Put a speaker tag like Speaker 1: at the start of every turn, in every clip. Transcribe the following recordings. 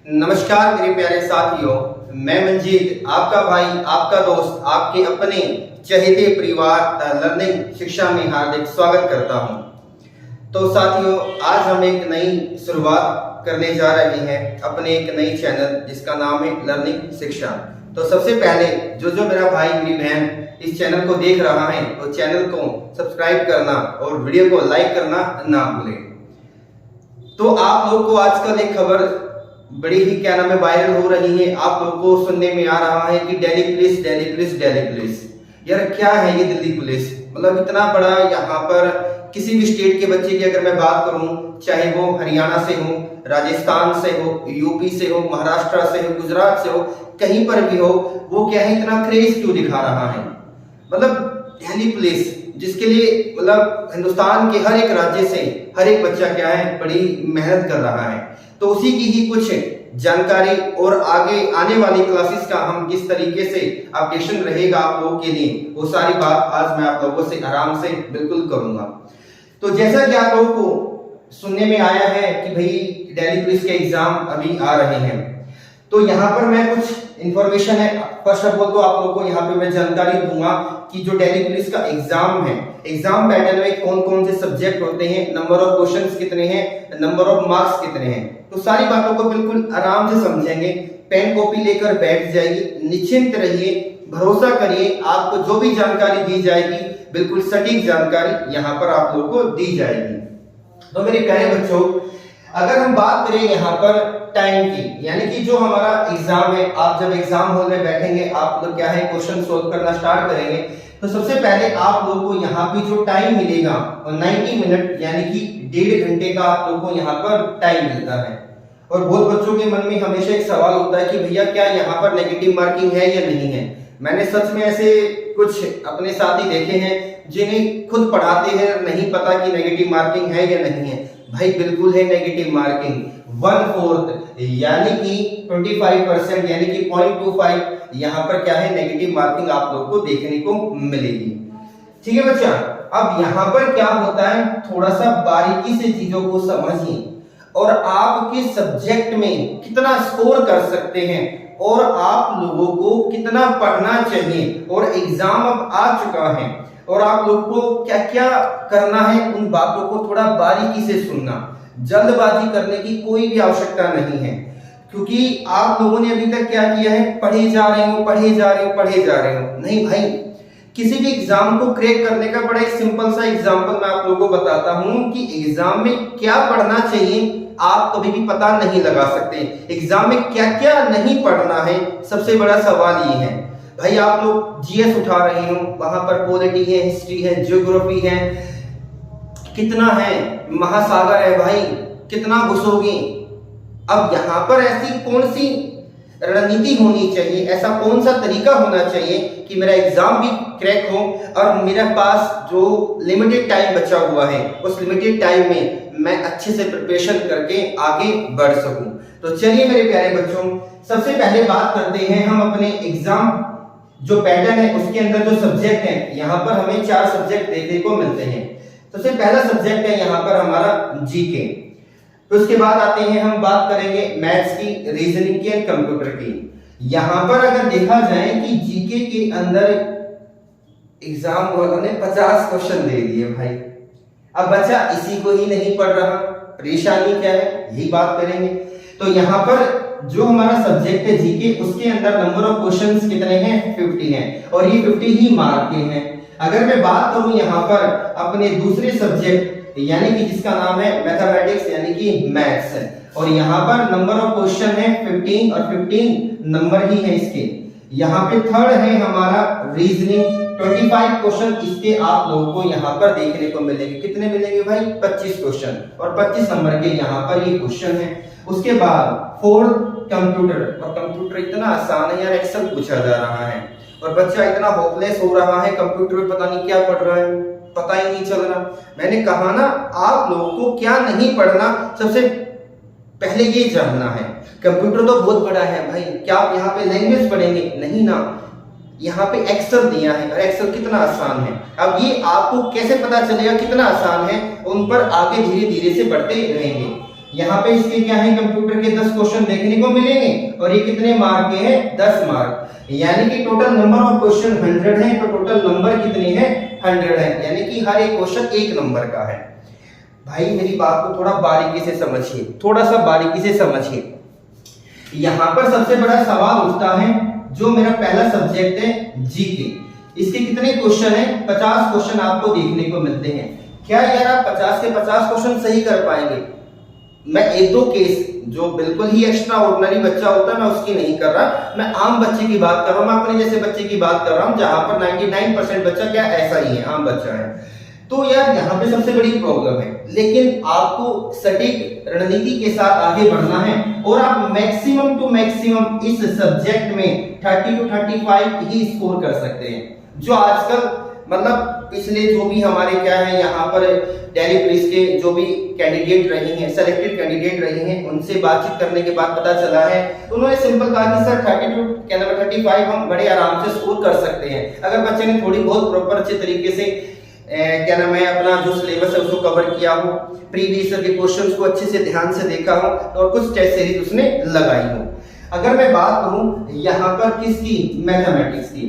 Speaker 1: नमस्कार मेरे प्यारे साथियों, मैं मंजीत आपका भाई, आपका दोस्त, आपके अपने चहेते परिवार द लर्निंग शिक्षा में हार्दिक स्वागत करता हूं। तो साथियों, आज हम एक नई शुरुआत करने जा रहे हैं अपने एक नई चैनल जिसका नाम है लर्निंग शिक्षा। तो सबसे पहले जो मेरा भाई मेरी बहन इस चैनल को देख रहा है तो चैनल को सब्सक्राइब करना और वीडियो को लाइक करना ना भूलें। तो आप लोग को आजकल एक खबर बड़ी ही वायरल हो रही है। आप लोगों को सुनने में आ रहा है कि Delhi police, Delhi police, Delhi police. यार क्या है ये दिल्ली पुलिस? मतलब इतना बड़ा यहाँ पर किसी भी स्टेट के बच्चे की अगर मैं बात करूं, चाहे वो हरियाणा से हो, राजस्थान से हो, यूपी से हो, महाराष्ट्र से हो, गुजरात से हो, कहीं पर भी हो, वो क्या है इतना क्रेज क्यों दिखा रहा है? मतलब दिल्ली पुलिस जिसके लिए मतलब हिंदुस्तान के हर एक राज्य से हर एक बच्चा क्या है बड़ी मेहनत कर रहा है। तो उसी की ही कुछ जानकारी और आगे आने वाली क्लासेस का हम किस तरीके से अपडेशन रहेगा आप लोगों के लिए, वो सारी बात आज मैं आप लोगों से आराम से बिल्कुल करूंगा। तो जैसा कि आप लोगों को सुनने में आया है कि भाई दिल्ली पुलिस के एग्जाम अभी आ रहे हैं, तो यहाँ पर मैं कुछ इंफॉर्मेशन है फर्स्ट ऑफ ऑल तो आप लोगों को यहाँ पे मैं जानकारी दूंगा कि जो दिल्ली पुलिस का एग्जाम है, एग्जाम पैटर्न में कौन कौन से सब्जेक्ट होते हैं, नंबर ऑफ क्वेश्चंस कितने हैं, नंबर ऑफ मार्क्स कितने हैं। तो सारी बातों को बिल्कुल आराम से समझेंगे। पेन कॉपी लेकर बैठ जाइए, निश्चिंत रहिए, भरोसा करिए, आपको जो भी जानकारी दी जाएगी बिल्कुल सटीक जानकारी यहाँ पर आप लोगों को दी जाएगी। तो मेरे प्यारे बच्चों, अगर हम बात करें यहाँ पर टाइम की, यानी कि जो हमारा एग्जाम है, आप जब एग्जाम हॉल में बैठेंगे आप लोग क्या है क्वेश्चन सोल्व करना स्टार्ट करेंगे, तो सबसे पहले आप लोगों को यहाँ पे जो टाइम मिलेगा 90 मिनट यानी कि 1.5 घंटे का आप लोगों को यहाँ पर टाइम मिलता है। और बहुत बच्चों के मन में हमेशा एक सवाल होता है कि भैया क्या यहाँ पर नेगेटिव मार्किंग है या नहीं है। मैंने सच में ऐसे कुछ अपने साथी देखे हैं जिन्हें खुद पढ़ाते हैं नहीं पता कि नेगेटिव मार्किंग है या नहीं है। भाई बिल्कुल है नेगेटिव मार्किंग, 1/4 यानी कि 25% यानी कि 0.25 यहाँ पर क्या है नेगेटिव मार्किंग आप लोग को देखने को मिलेगी। ठीक है बच्चा, अब यहाँ पर क्या होता है, थोड़ा सा बारीकी से चीजों को समझिए और आपके सब्जेक्ट में कितना स्कोर कर सकते हैं और आप लोगों को कितना पढ़ना चाहिए। और एग्जाम अब आ चुका है और आप लोग को क्या क्या करना है उन बातों को थोड़ा बारीकी से सुनना। जल्दबाजी करने की कोई भी आवश्यकता नहीं है, क्योंकि आप लोगों ने अभी तक क्या किया है, पढ़े जा रहे हो, पढ़े जा रहे हो, पढ़े जा रहे हो। नहीं भाई, किसी भी एग्जाम को क्रैक करने का बड़ा एक सिंपल सा एग्जांपल मैं आप लोगों को बताता हूं कि एग्जाम में क्या पढ़ना चाहिए आप कभी भी पता नहीं लगा सकते। एग्जाम में क्या क्या नहीं पढ़ना है, सबसे बड़ा सवाल ये है। भाई आप लोग जीएस उठा रहे हो, वहां पर पॉलिटी है, हिस्ट्री है, ज्योग्राफी है, कितना है, महासागर है, भाई कितना घुसोगे। अब यहाँ पर ऐसी कौन सी रणनीति होनी चाहिए, ऐसा कौन सा तरीका होना चाहिए कि मेरा एग्जाम भी क्रैक हो और मेरे पास जो लिमिटेड टाइम बचा हुआ है उस लिमिटेड टाइम में मैं अच्छे से प्रिपरेशन करके आगे बढ़ सकूं। तो चलिए मेरे प्यारे बच्चों, सबसे पहले बात करते हैं हम अपने एग्जाम जो पैटर्न है उसके अंदर जो सब्जेक्ट है। यहाँ पर हमें 4 सब्जेक्ट देखने को मिलते हैं। सबसे पहला सब्जेक्ट है यहाँ पर हमारा जीके। तो उसके बाद आते हैं हम बात करेंगे मैथ्स की, रीजनिंग की, कंप्यूटर की। यहां पर अगर देखा जाए कि जीके के अंदर एग्जाम वालों ने 50 क्वेश्चन दे दिए भाई। अब बच्चा इसी को ही नहीं पढ़ रहा, परेशानी क्या है, यही बात करेंगे। तो यहाँ पर जो हमारा सब्जेक्ट है जीके, उसके अंदर नंबर ऑफ क्वेश्चंस कितने हैं, 50 हैं और ये 50 ही मार्क के हैं। अगर मैं बात करूं यहाँ पर अपने दूसरे सब्जेक्ट यानी कि जिसका नाम है मैथमेटिक्स यानी कि मैथ्स है, और यहाँ पर नंबर ऑफ क्वेश्चन है 15 और 15 नंबर ही है इसके। यहाँ पे थर्ड है हमारा रीजनिंग, 25 क्वेश्चन इसके आप लोगों को यहाँ पर देखने को मिलेंगे। कितने मिलेंगे भाई, 25 क्वेश्चन और 25 नंबर के यहाँ पर ये क्वेश्चन है। उसके बाद फोर्थ कंप्यूटर, और कंप्यूटर इतना आसान है यार, एक्सेल पूछा जा रहा है और बच्चा इतना होपलेस हो रहा है, कंप्यूटर में पता नहीं क्या पढ़ रहा है, पता ही नहीं चल रहा। मैंने कहा ना आप लोगों को क्या नहीं पढ़ना, सबसे पहले ये जानना है। कंप्यूटर तो बहुत बड़ा है भाई, क्या आप यहाँ पे लैंग्वेज पढ़ेंगे, नहीं ना, यहाँ पे एक्सेल दिया है और एक्सेल कितना आसान है। अब ये आपको कैसे पता चलेगा कितना आसान है, उन पर आगे धीरे धीरे से बढ़ते रहेंगे। यहाँ पे इसके क्या है, कंप्यूटर के 10 क्वेश्चन देखने को मिलेंगे और ये कितने मार्क के हैं, 10 मार्क। यानी कि टोटल नंबर ऑफ क्वेश्चन 100 है, तो टोटल नंबर कितने हैं, 100 है। यानी कि हर एक क्वेश्चन 1 नंबर का है। भाई मेरी बात को थोड़ा बारीकी से समझिए, थोड़ा सा बारीकी से समझिए। यहाँ पर सबसे बड़ा सवाल उठता है, जो मेरा पहला सब्जेक्ट है जीके, इसके कितने क्वेश्चन है, 50 क्वेश्चन आपको देखने को मिलते हैं। क्या यार आप 50 के 50 क्वेश्चन सही कर पाएंगे? मैं एक दो केस जो बिल्कुल ही एक्स्ट्रा ऑर्डिनरी बच्चा होता है मैं उसकी नहीं कर रहा, मैं आम बच्चे की बात कर रहा हूं, मैं अपने जैसे बच्चे की बात कर रहा हूं, जहां पर 99% बच्चा क्या ऐसा ही है, आम बच्चा है। तो यार यहाँ पे सबसे बड़ी प्रॉब्लम है, लेकिन आपको सटीक रणनीति के साथ आगे बढ़ना है और आप मैक्सिमम टू मैक्सिमम इस सब्जेक्ट में 30 to 35 ही स्कोर कर सकते हैं। जो आजकल मतलब पिछले जो भी हमारे क्या है यहाँ पर दिल्ली पुलिस के जो भी कैंडिडेट रहे हैं, सेलेक्टेड कैंडिडेट रहे हैं, उनसे बातचीत करने के बाद पता चला है, तो उन्होंने सिंपल कहा कि सर 30 to 35 हम बड़े आराम से स्कोर कर सकते हैं, अगर बच्चे ने थोड़ी बहुत प्रॉपर अच्छे तरीके से क्या नाम है अपना जो सिलेबस है उसको कवर किया हो, प्रीवियस के क्वेश्चंस को अच्छे से ध्यान से देखा हो और कुछ टेस्ट सीरीज उसने लगाई हो। अगर मैं बात करूं यहाँ पर किसकी, मैथमेटिक्स की,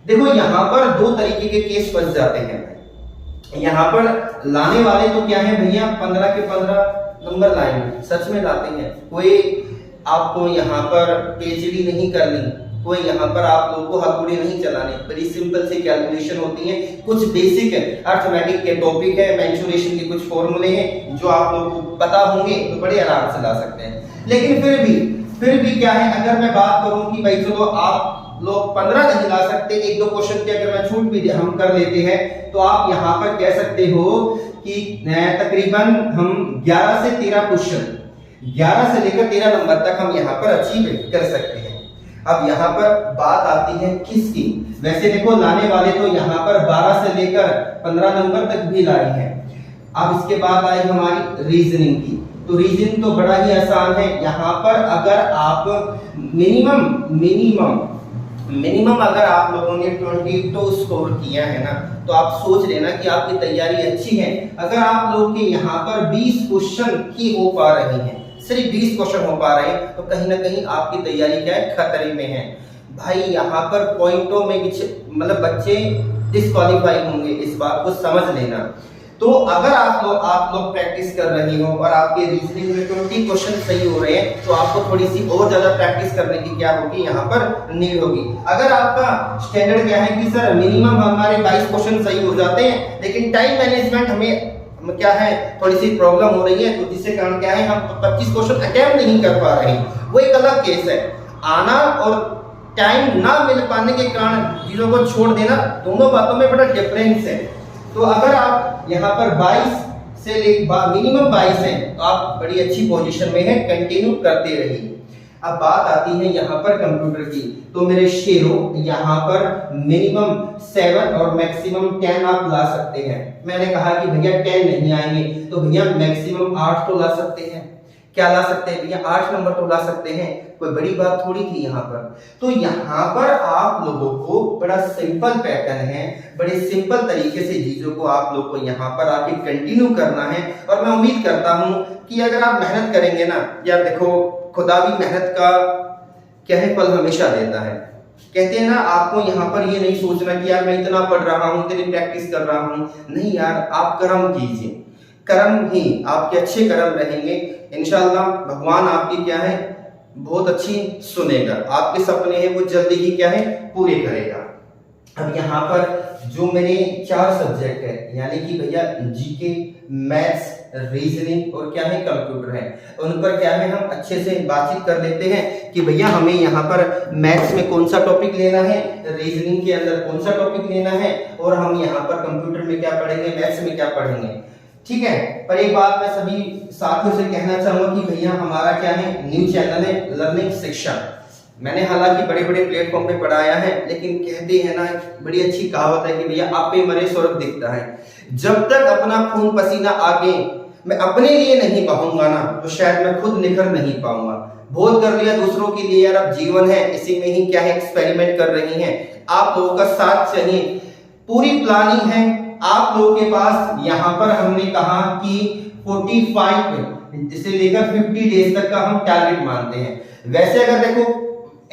Speaker 1: देखो यहाँ पर 2 तरीके के केस फंस जाते हैं। यहाँ पर लाने वाले तो क्या है भैया, 15 के 15 नंबर लाएंगे, सच में लाते हैं। कोई आपको यहाँ पर पीएचडी नहीं करनी, कोई यहाँ पर आप लोगों को हथौड़ी नहीं चलानी, बड़ी सिंपल सी कैलकुलेशन होती है, कुछ बेसिक अर्थमेटिक के टॉपिक है, मेंसुरेशन के कुछ फॉर्मूले हैं जो आप लोगों को पता होंगे तो बड़े आराम से ला सकते हैं। लेकिन फिर भी क्या है, अगर मैं बात करूं कि भाई चलो आप लोग 15 नहीं ला सकते, 1-2 क्वेश्चन की अगर मैं छूट भी हम कर लेते हैं, तो आप यहाँ पर कह सकते हो कि तकरीबन हम 11 से 13 क्वेश्चन, 11 से लेकर 13 नंबर तक हम यहाँ पर अचीव कर सकते हैं। अब यहाँ पर बात आती है किसकी, वैसे देखो लाने वाले तो यहाँ पर 12 से लेकर 15 नंबर तक भी लाए हैं। अब इसके बाद आई हमारी रीजनिंग की, तो रीजनिंग तो बड़ा ही आसान है। यहाँ पर अगर आप मिनिमम अगर आप लोगों ने 22 स्कोर किया है ना, तो आप सोच लेना कि आपकी तैयारी अच्छी है। अगर आप लोग के यहाँ पर 20 क्वेश्चन ही हो पा रहे हैं, सिर्फ 20 क्वेश्चन हो पा रहे हैं, तो कहीं ना कहीं आपकी तैयारी क्या है, खतरे में है। भाई यहाँ पर पॉइंटों में मतलब बच्चे डिस्क्वालीफाई होंगे, इस बात को समझ लेना। तो अगर आप लोग प्रैक्टिस कर रहे हो और आपके रीजनिंग में 20 क्वेश्चन सही हो रहे हैं, तो आपको थोड़ी सी और ज्यादा प्रैक्टिस करने की क्या होगी, यहाँ पर नीड होगी। अगर आपका स्टैंडर्ड क्या है कि सर मिनिमम हमारे 22 क्वेश्चन सही हो जाते हैं, लेकिन टाइम मैनेजमेंट हमें क्या है थोड़ी सी प्रॉब्लम हो रही है, तो जिससे कारण क्या है हम 25 क्वेश्चन अटेम्प्ट नहीं कर पा रहे हैं, वो एक अलग केस है। आना और टाइम ना मिल पाने के कारण चीजों को छोड़ देना, दोनों बातों में बड़ा डिफरेंस है। तो अगर आप यहाँ पर 22 से मिनिमम 22 है, तो आप बड़ी अच्छी पोजीशन में है, कंटिन्यू करते रहिए। अब बात आती है यहाँ पर कंप्यूटर की, तो मेरे शेरों यहाँ पर मिनिमम 7 और मैक्सिमम 10 आप ला सकते हैं। मैंने कहा कि भैया 10 नहीं आएंगे, तो भैया मैक्सिमम 8 तो ला सकते हैं। क्या ला सकते हैं भैया, 8 नंबर तो ला सकते हैं, कोई बड़ी बात थोड़ी थी यहाँ पर। तो यहाँ पर आप लोगों को बड़ा सिंपल पैटर्न है, बड़े सिंपल तरीके से चीजों को आप लोग को यहाँ पर आके कंटिन्यू करना है। और मैं उम्मीद करता हूँ कि अगर आप मेहनत करेंगे ना, यार देखो खुदा भी मेहनत का क्या है फल हमेशा देता है। कहते हैं ना, आपको यहाँ पर ये नहीं सोचना कि यार मैं इतना पढ़ रहा हूँ, इतनी प्रैक्टिस कर रहा हूँ, नहीं यार, आप कर्म कीजिए, कर्म ही आपके अच्छे कर्म रहेंगे, इंशाल्लाह भगवान आपकी क्या है बहुत अच्छी सुनेगा, आपके सपने हैं वो जल्दी ही क्या है पूरे करेगा। अब यहाँ पर जो मेरे 4 सब्जेक्ट है, यानी कि भैया जीके, मैथ्स, रीजनिंग और क्या है कंप्यूटर है, उन पर क्या है हम अच्छे से बातचीत कर लेते हैं कि भैया हमें यहाँ पर मैथ्स में कौन सा टॉपिक लेना है, रीजनिंग के अंदर कौन सा टॉपिक लेना है, और हम यहाँ पर कंप्यूटर में क्या पढ़ेंगे, मैथ्स में क्या पढ़ेंगे। ठीक है, पर एक बात मैं सभी साथियों से कहना चाहूंगा कि भैया हमारा क्या है न्यू चैनल है लर्निंग शिक्षा। मैंने हालांकि बड़े बड़े प्लेटफॉर्म पे पढ़ाया है, लेकिन कहते हैं ना बड़ी अच्छी कहावत है कि भैया आप पे मरे स्वर्ग दिखता है। जब तक अपना खून पसीना आगे मैं अपने लिए नहीं बहाऊंगा ना, तो शायद मैं खुद निखर नहीं पाऊंगा। बहुत कर लिया दूसरों के लिए, यार अब जीवन है, इसी में ही क्या है एक्सपेरिमेंट कर रही हैं। आप लोगों का साथ चाहिए, पूरी प्लानिंग है आप लोगों के पास। यहाँ पर हमने कहा कि इसे लेकर 50 डेज तक का हम टारगेट मानते हैं। वैसे अगर देखो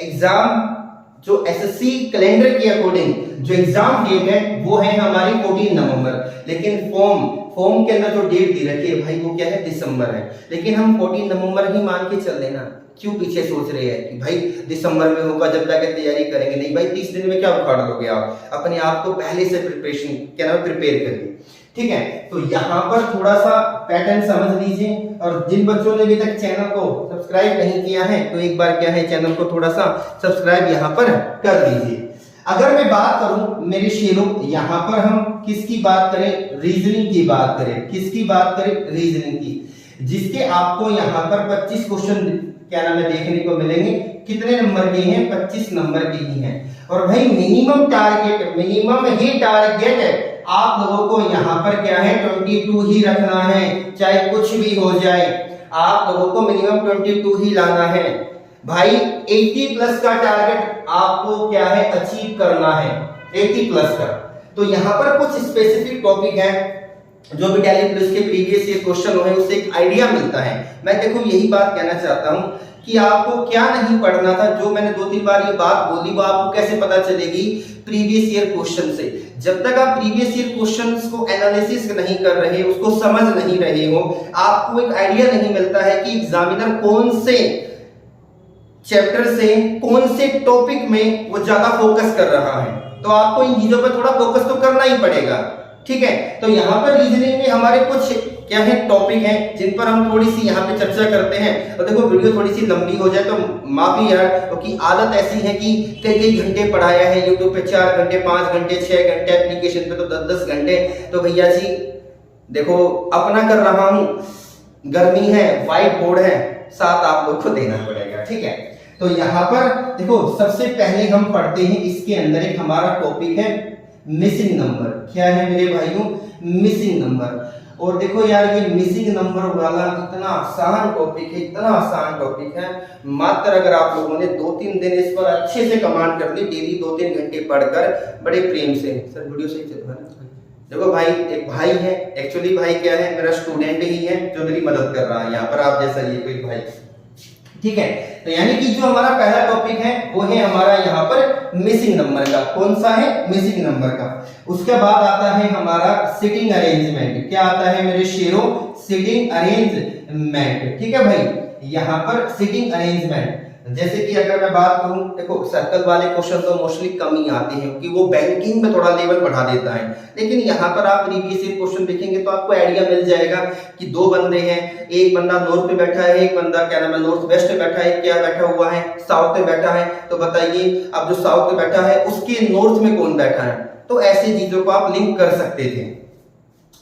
Speaker 1: एग्जाम जो एसएससी कैलेंडर के अकॉर्डिंग जो एग्जाम डेट है वो है हमारी 14 नवंबर, लेकिन फॉर्म के अंदर जो डेट दी रखी है भाई वो क्या है, दिसंबर है। लेकिन हम 14 नवंबर ही मान के चल देना, क्यों पीछे सोच रहे हैं कि भाई दिसंबर में होगा जब जाके तैयारी करेंगे। नहीं भाई, 30 दिन में क्या उखाड़ लोगे आप, अपने आप को पहले से प्रिपरेशन क्या नाम प्रिपेयर करिए, ठीक है। तो यहाँ पर थोड़ा सा पैटर्न समझ लीजिए, और जिन बच्चों ने अभी तक चैनल को सब्सक्राइब नहीं किया है तो एक बार क्या है, चैनल को थोड़ा सा सब्सक्राइब यहाँ पर कर लीजिए। अगर मैं बात करूं मेरे शेरों, यहाँ पर हम किसकी बात करें, रीजनिंग की बात करें, किसकी बात करें, रीजनिंग की, जिसके आपको यहाँ पर 25 क्वेश्चन क्या नाम है देखने को मिलेंगे। कितने नंबर के हैं, 25 नंबर के ही हैं। और भाई मिनिमम ही टारगेट है आप लोगों को यहाँ पर क्या है 22 ही रखना है, चाहे कुछ भी हो जाए आप लोगों को मिनिमम 22 ही लाना है भाई। 80 प्लस का टारगेट आपको क्या है अचीव करना है, 80 प्लस का। तो यहाँ पर कुछ स्पेसिफिक टॉपिक है जो भी दिल्ली पुलिस के प्रीवियस ईयर क्वेश्चन हुए उससे एक आइडिया मिलता है। मैं देखो यही बात कहना चाहता हूँ कि आपको क्या नहीं पढ़ना था, जो मैंने 2-3 बार ये बात बोली वो आपको कैसे पता चलेगी, प्रीवियस ईयर क्वेश्चन से। जब तक आप प्रीवियस ईयर क्वेश्चंस को एनालिसिस नहीं कर रहे, उसको समझ नहीं रहे हो, आपको एक आइडिया नहीं मिलता है कि एग्जामिनर कौन से चैप्टर से कौन से टॉपिक में वो ज्यादा फोकस कर रहा है। तो आपको इन चीजों पर थोड़ा फोकस तो करना ही पड़ेगा, ठीक है। तो यहाँ पर रीजनिंग में हमारे कुछ क्या है टॉपिक हैं जिन पर हम थोड़ी सी यहाँ पे चर्चा करते हैं। और देखो वीडियो थोड़ी सी लंबी हो जाए तो माफी यार, क्योंकि आदत ऐसी है कि कई घंटे पढ़ाया है यूट्यूब पे, 4 घंटे 5 घंटे 6 घंटे, एप्लीकेशन पे तो 10-10 घंटे। तो भैया जी देखो अपना कर रहा हूँ, गर्मी है, व्हाइट बोर्ड है, साथ आप लोग को देना पड़ेगा, ठीक है। तो यहाँ पर देखो सबसे पहले हम पढ़ते हैं, इसके अंदर एक हमारा टॉपिक है मिसिंग नंबर। क्या है मेरे भाइयों, मिसिंग नंबर। और देखो यार ये मिसिंग नंबर वाला इतना आसान टॉपिक है, इतना आसान टॉपिक है, मात्र अगर आप लोगों ने 2-3 दिन इस पर अच्छे से कमांड कर ली, डेली 2-3 घंटे पढ़कर बड़े प्रेम से। सर वीडियो सही चल रहा है? देखो भाई एक भाई है, एक्चुअली भाई क्या है मेरा स्टूडेंट ही है जो मेरी मदद कर रहा है यहाँ पर, आप जैसा ये कोई भाई, ठीक है। तो यानी कि जो हमारा पहला टॉपिक है वो है हमारा यहाँ पर मिसिंग नंबर का। कौन सा है, मिसिंग नंबर का। उसके बाद आता है हमारा सिटिंग अरेंजमेंट। क्या आता है मेरे शेरों, सिटिंग अरेंजमेंट, ठीक है भाई। यहाँ पर सिटिंग अरेंजमेंट जैसे कि अगर मैं बात करूं, देखो सर्कल वाले क्वेश्चन तो मोस्टली कम ही आते हैं क्योंकि वो बैंकिंग में थोड़ा लेवल बढ़ा देता है। लेकिन यहाँ पर आप प्रीवियस ईयर क्वेश्चन देखेंगे तो आपको आइडिया मिल जाएगा कि 2 बंदे हैं, एक बंदा नॉर्थ पे बैठा है, एक बंदा क्या नाम है नॉर्थ वेस्ट पे बैठा है, क्या बैठा हुआ है साउथ पे बैठा है। तो बताइए अब जो साउथ पे बैठा है उसके नॉर्थ में कौन बैठा है। तो ऐसी चीजों को आप लिंक कर सकते थे।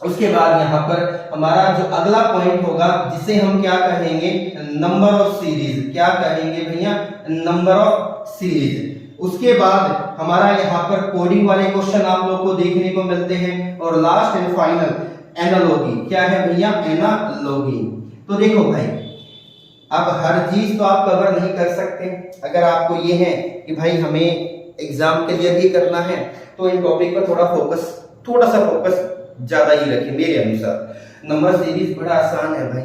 Speaker 1: उसके बाद यहाँ पर हमारा जो अगला पॉइंट होगा जिसे हम क्या कहेंगे, नंबर ऑफ सीरीज। क्या कहेंगे भैया, नंबर ऑफ सीरीज। उसके बाद हमारा यहाँ पर कोडिंग वाले क्वेश्चन आप लोग को देखने को मिलते हैं। और लास्ट एंड फाइनल एनालॉगी। क्या है भैया, एनालॉगी। तो देखो भाई अब हर चीज तो आप कवर नहीं कर सकते। अगर आपको ये है कि भाई हमें एग्जाम क्लियर ही करना है तो इन टॉपिक पर थोड़ा सा फोकस ज्यादा ही रखें मेरे अनुसार। नंबर सीरीज बड़ा आसान है भाई,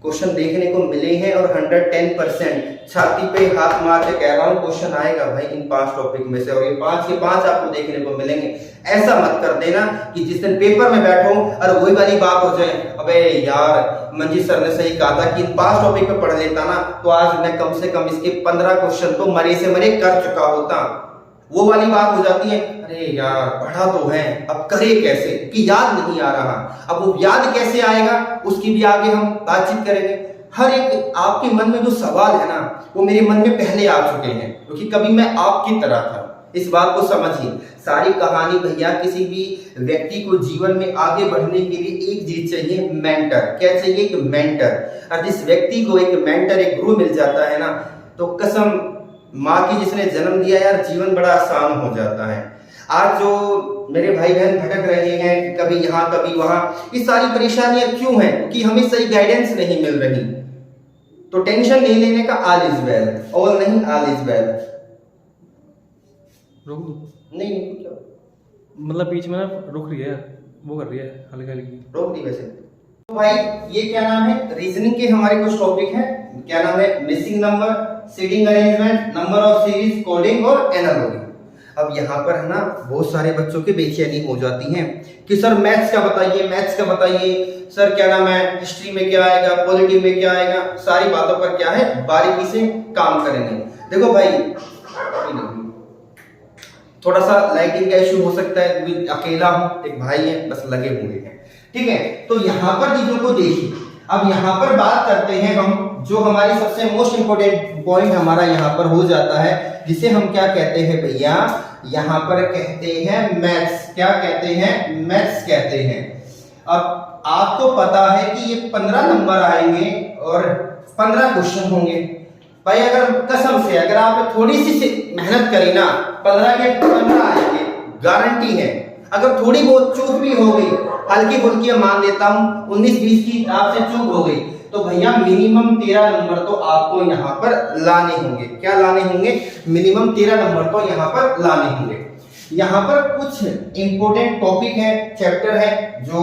Speaker 1: क्वेश्चन देखने को मिले हैं और 110% छाती पे हाथ मार के कह रहा हूं क्वेश्चन आएगा भाई इन 5 टॉपिक में से, और ये 5 के 5 आपको देखने को मिलेंगे। ऐसा मत कर देना कि जिस दिन पेपर में बैठो और वही वाली बात हो जाए, अबे यार मंजीत सर ने सही कहा था कि इन 5 टॉपिक पे पढ़ लेता ना तो आज मैं कम से कम इसके 15 क्वेश्चन तो मरे से मरे कर चुका होता। वो वाली बात हो जाती है, अरे यार पढ़ा तो है अब करे कैसे, कि याद नहीं आ रहा। अब वो याद कैसे आएगा उसकी भी आगे हम बातचीत करेंगे। हर एक आपके मन में जो सवाल है ना वो मेरे मन में पहले आ चुके हैं क्योंकि कभी मैं आपकी तरह था। इस बात को समझिए, सारी कहानी भैया किसी भी व्यक्ति को जीवन में आगे बढ़ने के लिए एक चीज चाहिए, मेंटर। क्या चाहिए, एक मेंटर। और जिस व्यक्ति को एक मेंटर, एक गुरु मिल जाता है ना तो कसम माँ की जिसने जन्म दिया यार, जीवन बड़ा आसान हो जाता है। आज जो मेरे भाई बहन भटक रहे हैं कभी यहाँ कभी वहां, ये सारी परेशानियां क्यों हैं, क्योंकि हमें सही गाइडेंस नहीं मिल रही। तो टेंशन नहीं लेने का, ऑल इज वेल, ऑल नहीं ऑल इज वेल।
Speaker 2: रोक दो,
Speaker 1: नहीं क्या
Speaker 2: मतलब बीच में ना रुक रही है, वो कर रही है हल्की हल्की।
Speaker 1: रोक दी वैसे, तो भाई ये क्या नाम है, रीजनिंग के हमारे कुछ टॉपिक हैं, क्या नाम है, missing number, seating arrangement, number of series, coding और एनालॉजी। अब यहाँ पर है ना बहुत सारे बच्चों के बेचैनी हो जाती हैं कि सर मैथ्स का बताइए, मैथ्स का बताइए, सर क्या नाम है, हिस्ट्री में क्या आएगा, पॉलिटी में क्या आएगा, सारी बातों पर क्या है बारीकी से काम करेंगे। देखो भाई थोड़ा सा लाइटिंग का इशू हो सकता है, अकेला हूं, एक भाई है बस लगे हुए हैं, ठीक है। तो यहाँ पर चीजों को देखिए, अब यहाँ पर बात करते हैं हम, जो हमारी सबसे मोस्ट इंपोर्टेंट पॉइंट हमारा यहाँ पर हो जाता है, जिसे हम क्या कहते हैं भैया, यहाँ पर कहते हैं मैथ्स। क्या कहते हैं, मैथ्स कहते हैं। अब आपको पता है कि ये 15 नंबर आएंगे और 15 क्वेश्चन होंगे। भाई अगर कसम से अगर आपने थोड़ी सी मेहनत करी ना, 15 के 15 आएंगे, गारंटी है। अगर थोड़ी बहुत चूक भी हो गई, हल्की फुल्की मान लेता हूं 19-20 की आपसे चूक हो गई, तो भैया मिनिमम 13 नंबर तो आपको यहाँ पर लाने होंगे। क्या लाने होंगे, मिनिमम 13 नंबर तो यहाँ पर लाने होंगे। यहाँ पर कुछ इंपोर्टेंट टॉपिक है, चैप्टर है, जो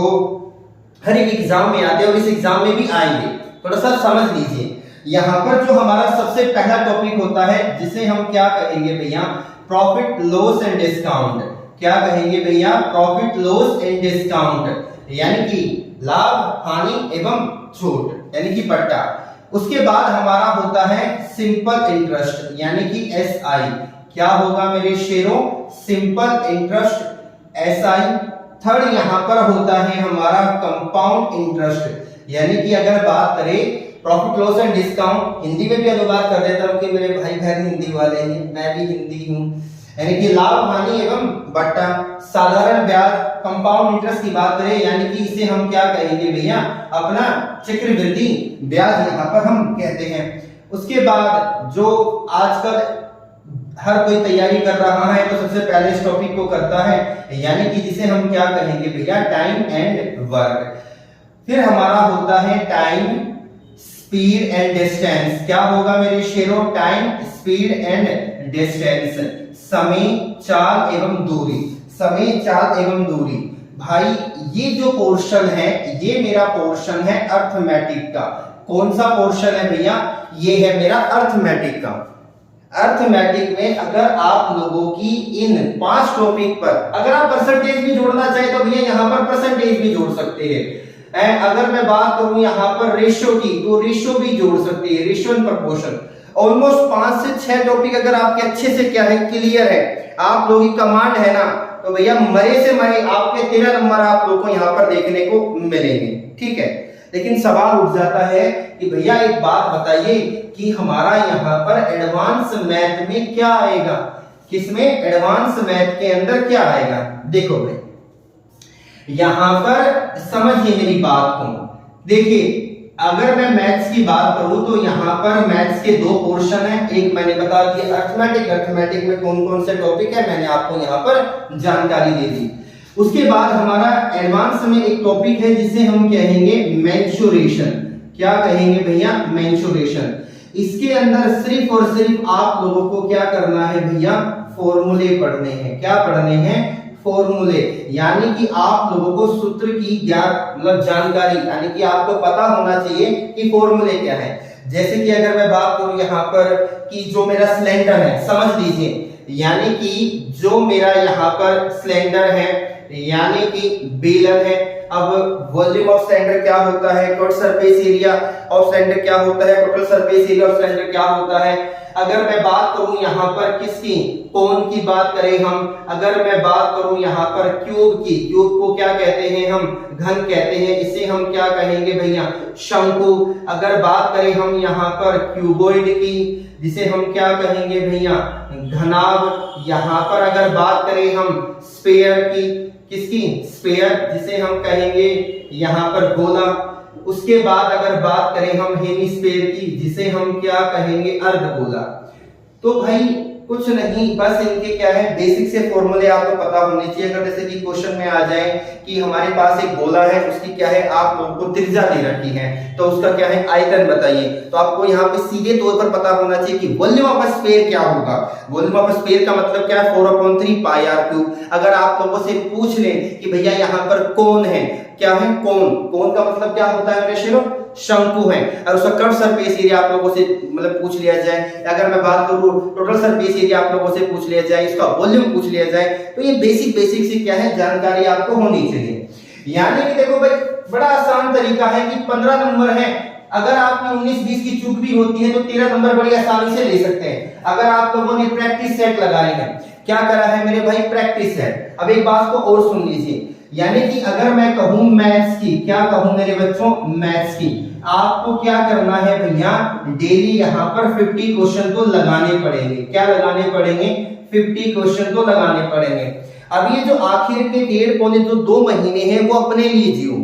Speaker 1: हर एक एग्जाम में आते हैं और इस एग्जाम में भी आएंगे, थोड़ा सा समझ लीजिए। यहाँ पर जो हमारा सबसे पहला टॉपिक होता है, जिसे हम क्या कहेंगे भैया, प्रॉफिट लॉस एंड डिस्काउंट। क्या कहेंगे भैया, प्रॉफिट लॉस एंड डिस्काउंट, यानी कि लाभ हानि एवं छूट, यानी कि बट्टा। उसके बाद हमारा होता है सिंपल इंटरेस्ट, यानी कि एसआई। क्या होगा मेरे शेरों, सिंपल इंटरेस्ट एसआई। थर्ड यहाँ पर होता है हमारा कंपाउंड इंटरेस्ट, यानी कि अगर बात करें profit loss and discount, Hindi में भी अनुवाद कर देता हूं कि मेरे भाई बहन हिंदी वाले हैं, मैं भी हिंदी हूं, यानी कि लाभ हानि एवं बट्टा। साधारण ब्याज कंपाउंड इंटरेस्ट की बात करें, यानी कि इसे हम क्या कहेंगे भैया, अपना चक्रवृद्धि ब्याज यहाँ पर हम कहते हैं। उसके बाद जो आजकल हर कोई तैयारी कर रहा है, तो सबसे पहले इस टॉपिक को करता है, यानी कि जिसे हम क्या कहेंगे भैया, टाइम एंड वर्क। फिर हमारा होता है टाइम, स्पीड एंड डिस्टेंस। क्या होगा मेरे शेरों, टाइम, स्पीड एंड डिस्टेंस, समय, चाल एवं दूरी। समय, चाल एवं दूरी। भाई ये जो पोर्शन है, ये मेरा पोर्शन है अर्थमेटिक का। कौन सा पोर्शन है भैया, ये है मेरा अर्थमेटिक का। अर्थमेटिक में अगर आप लोगों की इन 5 टॉपिक पर अगर आप परसेंटेज भी जोड़ना चाहे तो भैया यहाँ पर परसेंटेज भी जोड़ सकते हैं। अगर मैं बात करूं यहाँ पर रेशियो की, तो रेशियो भी जोड़ सकते हैं, रेशियो एंड प्रोपोर्शन। ऑलमोस्ट 5 से 6 टॉपिक अगर आपके अच्छे से क्या है, क्लियर है, आप लोगों की कमांड है ना, तो भैया मरे से मरे आपके 13 नंबर आप लोगों को यहाँ पर देखने को मिलेंगे, ठीक है। लेकिन सवाल उठ जाता है कि भैया एक बात बताइए कि हमारा यहाँ पर एडवांस मैथ में क्या आएगा, किसमें, एडवांस मैथ के अंदर क्या आएगा। देखो भाई यहां पर समझिए मेरी बात को, देखिए अगर मैं मैथ्स की बात करूं तो यहाँ पर मैथ्स के 2 पोर्शन है। एक मैंने बता दिया अर्थमेटिक, अर्थमेटिक में कौन कौन से टॉपिक है मैंने आपको यहाँ पर जानकारी दे दी। उसके बाद हमारा एडवांस में एक टॉपिक है जिसे हम कहेंगे मेंसुरेशन। क्या कहेंगे भैया, मेंसुरेशन। इसके अंदर सिर्फ और सिर्फ आप लोगों को क्या करना है भैया, फॉर्मूले पढ़ने हैं। क्या पढ़ने हैं, फॉर्मूले, यानी कि आप लोगों को सूत्र की ज्ञात मतलब जानकारी, यानी कि आपको पता होना चाहिए कि फॉर्मूले क्या है। जैसे कि अगर मैं बात करूं यहाँ पर कि जो मेरा सिलेंडर है, समझ लीजिए, यानी कि जो मेरा यहाँ पर सिलेंडर है, यानी कि बेलन है। अब वॉल्यूम ऑफ सिलेंडर क्या होता है, total surface area of cylinder क्या होता है, total surface area of cylinder क्या होता है। अगर मैं बात करूं यहाँ पर किसकी, कोन की बात करें हम, अगर मैं बात करूं यहाँ पर क्यूब की, क्यूब को क्या कहते हैं हम, घन कहते हैं, इसे हम क्या कहेंगे भैया, शंकु। अगर बात करें हम यहाँ पर क्यूबॉइड की, जिसे हम क्या कहेंगे भैया, घनाभ। यहाँ पर अगर बात करें हम स्फीयर की, किसकी, स्फीयर, जिसे हम कहेंगे यहाँ पर गोला। उसके बाद अगर बात करें हम हेमिस्फीयर की, जिसे हम क्या कहेंगे, अर्धगोला। तो भाई कुछ नहीं, बस इनके क्या है बेसिक से फॉर्मूले आपको पता होने चाहिए। अगर जैसे कि क्वेश्चन में आ जाए कि हमारे पास एक गोला है, उसकी क्या है आप लोगों को त्रिज्या दे रखी है, तो उसका क्या है आयतन बताइए। तो आपको यहाँ पे सीधे तौर पर पता होना चाहिए कि वॉल्यूम ऑफ स्फीयर क्या होगा। वॉल्यूम ऑफ स्फीयर का मतलब क्या है 4/3 पाई आर क्यूब। अगर आप लोगों से पूछ लें कि भैया यहाँ पर कौन है, क्या है कोन, कोन का मतलब क्या होता है मेरे शेरों, शंकु है। और उसका कर्व सरफेस एरिया आप लोगों से मतलब पूछ लिया जाए, अगर मैं बात करूं टोटल सरफेस एरिया आप लोगों से पूछ लिया जाए, इसका वॉल्यूम पूछ लिया जाए, तो ये बेसिक सी क्या है जानकारी आपको होनी चाहिए। यानी कि देखो भाई बड़ा आसान तरीका है कि 15 नंबर है, अगर आपकी 19-20 की चूक भी होती है तो 13 नंबर बड़ी आसानी से ले सकते हैं। अगर आप लोगों ने प्रैक्टिस सेट लगाई है, क्या करा है मेरे भाई प्रैक्टिस सेट। अब एक बात को और सुन लीजिए, यानी कि अगर मैं कहूं मैथ्स की, क्या कहूं मेरे बच्चों मैथ्स की, आपको क्या करना है भैया डेली यहाँ पर 50 क्वेश्चन तो लगाने पड़ेंगे। क्या लगाने पड़ेंगे 50 क्वेश्चन तो लगाने पड़ेंगे। अब ये जो आखिर के 1.5-2 महीने हैं वो अपने लिए जियो,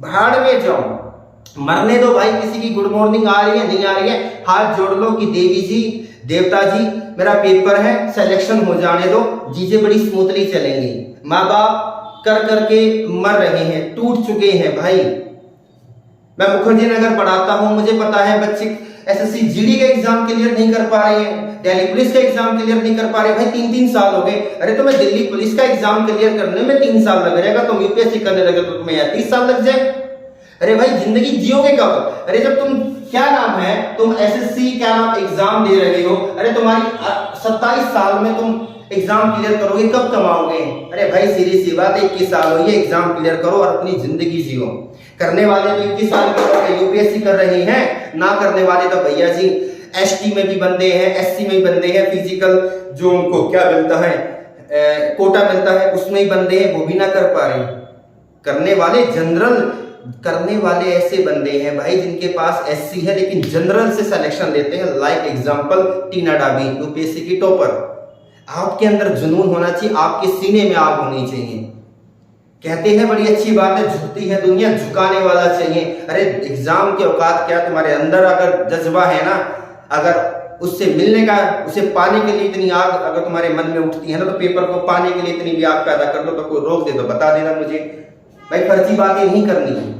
Speaker 1: भाड़ में जाओ, मरने दो भाई। किसी की गुड मॉर्निंग आ रही है नहीं आ रही है, हाथ जोड़ लो कि देवी जी देवता जी मेरा पेपर है, सिलेक्शन हो जाने दो, चीजें बड़ी स्मूथली चलेंगी। माँ बाप कर करके मर रहे हैं, टूट चुके हैं भाई। मैं मुखर्जी नगर पढ़ाता हूं, मुझे पता है बच्चे एसएससी जीडी का एग्जाम क्लियर नहीं कर पा रहे हैं, दिल्ली पुलिस का एग्जाम क्लियर नहीं कर पा रहे भाई, 3-3 साल हो गए। अरे तुम्हें दिल्ली पुलिस का एग्जाम क्लियर करने में 3 साल लग जाएगा, तुम यूपीएससी करने लगे तो तुम्हें 30 साल लग जाए। अरे भाई जिंदगी जियोगे कब? अरे जब तुम क्या नाम है तुम एसएससी क्या नाम एग्जाम दे रहे हो, अरे तुम्हारी 27 साल में तुम एग्जाम क्लियर करोगे, कब कमाओगे? अरे भाई सीधी सी बात, 21 साल हो गए एग्जाम क्लियर करो और अपनी जिंदगी जियो। करने वाले तो 21 साल के यूपीएससी कर रहे हैं, ना करने वाले तो भैया जी एसटी में भी बंदे हैं, एससी में भी बंदे हैं, फिजिकल जो उनको क्या मिलता है कोटा मिलता है उसमें ही बंदे हैं, वो भी ना कर पा रहे। करने वाले जनरल करने वाले ऐसे बंदे हैं भाई जिनके पास एससी है लेकिन जनरल से सिलेक्शन लेते हैं। लाइक एग्जांपल टीना डाबी यूपीएससी की टॉपर। आपके अंदर जुनून होना चाहिए, आपके सीने में आग होनी चाहिए। कहते हैं बड़ी अच्छी बात है, झुकती है दुनिया झुकाने वाला चाहिए। अरे एग्जाम की औकात क्या, तुम्हारे अंदर अगर जज्बा है ना, अगर उससे मिलने का उसे पाने के लिए इतनी आग अगर तुम्हारे मन में उठती है ना, तो पेपर को पाने के लिए इतनी भी आग पैदा कर लो, तो कोई रोक दे तो बता देना मुझे भाई, फर्जी बातें नहीं करनी है।